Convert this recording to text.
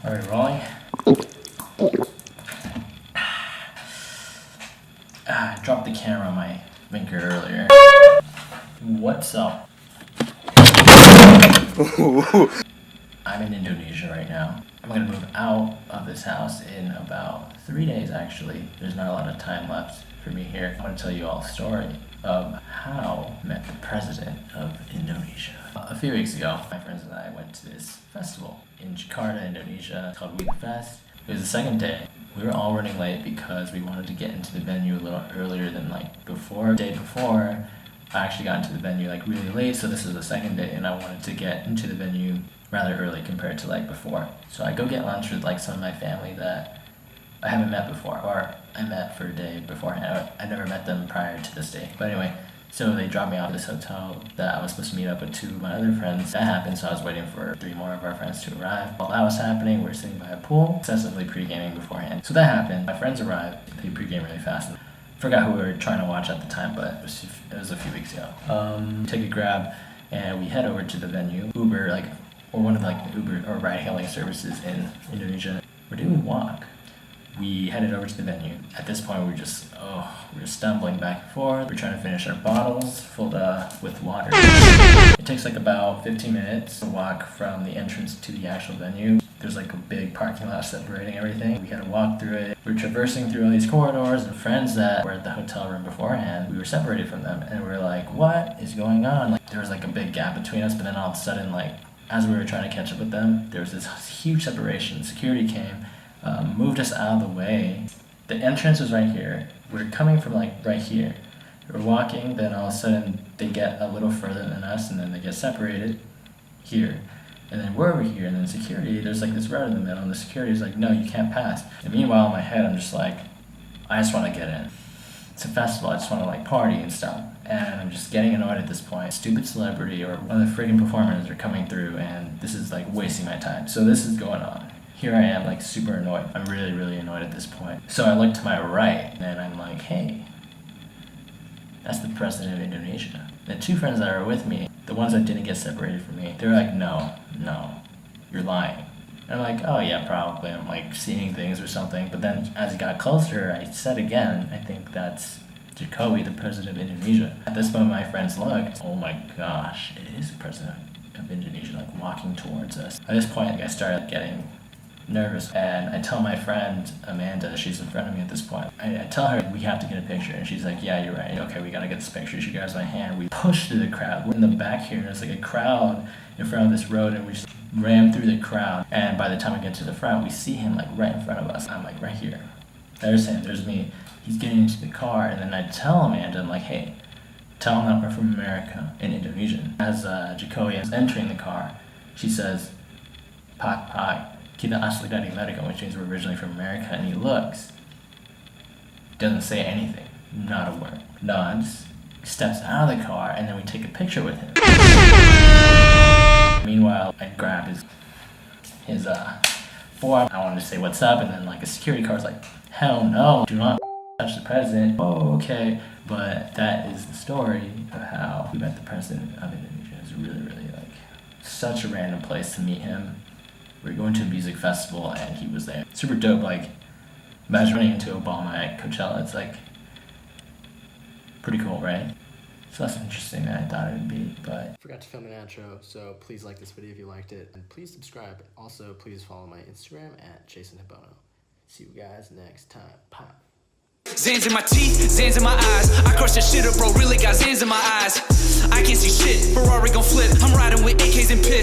Are we rolling? I dropped the camera on my finger earlier. What's up? I'm in Indonesia right now. I'm gonna move out of this house in about 3 days actually. There's not a lot of time left for me here. I'm gonna tell you all a story of how I met the President of Indonesia. A few weeks ago, my friends and I went to this festival in Jakarta, Indonesia, called We The Fest. It was the second day. We were all running late because we wanted to get into the venue a little earlier than before. The day before, I actually got into the venue really late, so this is the second day, and I wanted to get into the venue rather early compared to before. So I go get lunch with some of my family that I haven't met before, or I met for a day beforehand. I never met them prior to this day. But anyway, so they dropped me off at this hotel that I was supposed to meet up with two of my other friends. That happened, so I was waiting for 3 more of our friends to arrive. While that was happening, we were sitting by a pool, excessively pre-gaming beforehand. So that happened. My friends arrived. They pre-gamed really fast. Forgot who we were trying to watch at the time, but it was a few weeks ago. Take a grab, and we head over to the venue. Uber, or one of the Uber or ride-hailing services in Indonesia. Where did we walk? We headed over to the venue. At this point, we were stumbling back and forth. We're trying to finish our bottles filled with water. It takes about 15 minutes to walk from the entrance to the actual venue. There's a big parking lot separating everything. We had to walk through it. We were traversing through all these corridors, and friends that were at the hotel room beforehand, we were separated from them, and we were like, what is going on? There was a big gap between us, but then all of a sudden, as we were trying to catch up with them, there was this huge separation. Security came, moved us out of the way. The entrance was right here. We're coming from right here. We're walking, then all of a sudden they get a little further than us, and then they get separated here. And then we're over here, and then security, there's this road in the middle, and the security is no, you can't pass. And meanwhile, in my head, I'm just I just want to get in. It's a festival, I just want to party and stuff. And I'm just getting annoyed at this point. Stupid celebrity or one of the freaking performers are coming through, and this is wasting my time. So this is going on. Here I am, super annoyed. I'm really, really annoyed at this point. So I look to my right, and I'm hey, that's the President of Indonesia. The two friends that are with me, the ones that didn't get separated from me, they're no, you're lying. And I'm oh yeah, probably. I'm seeing things or something. But then as it got closer, I said again, I think that's Jokowi, the President of Indonesia. At this moment, my friends looked. Oh my gosh, it is the President of Indonesia, walking towards us. At this point, I started getting nervous, and I tell my friend Amanda, she's in front of me at this point, I tell her we have to get a picture, and she's yeah, you're right, okay, we gotta get this picture. She grabs my hand, we push through the crowd. We're in the back here, and there's a crowd in front of this road, and we just ram through the crowd, and by the time we get to the front, we see him right in front of us. I'm right here. There's him, there's me. He's getting into the car, and then I tell Amanda, I'm hey, tell him that we're from America in Indonesian. As Jokowi is entering the car, she says, Pak, kita asli dari America, which means we're originally from America, and he looks, doesn't say anything, not a word, nods, steps out of the car, and then we take a picture with him. Meanwhile, I grab his forearm. I wanted to say what's up, and then a security guard's hell no, do not touch the president. Oh, okay. But that is the story of how we met the President of Indonesia. It's really, really such a random place to meet him. We were going to a music festival, and he was there. Super dope. Imagine running into Obama at Coachella. It's pretty cool, right? So that's interesting than I thought it would be, but... Forgot to film an outro, so please like this video if you liked it, and please subscribe. Also, please follow my Instagram at JasonHibono. See you guys next time. Pop. Zans in my teeth, Zans in my eyes. I crushed that shit up, bro, really got Zans in my eyes. I can't see shit, Ferrari gon' flip. I'm riding with AKs and piss.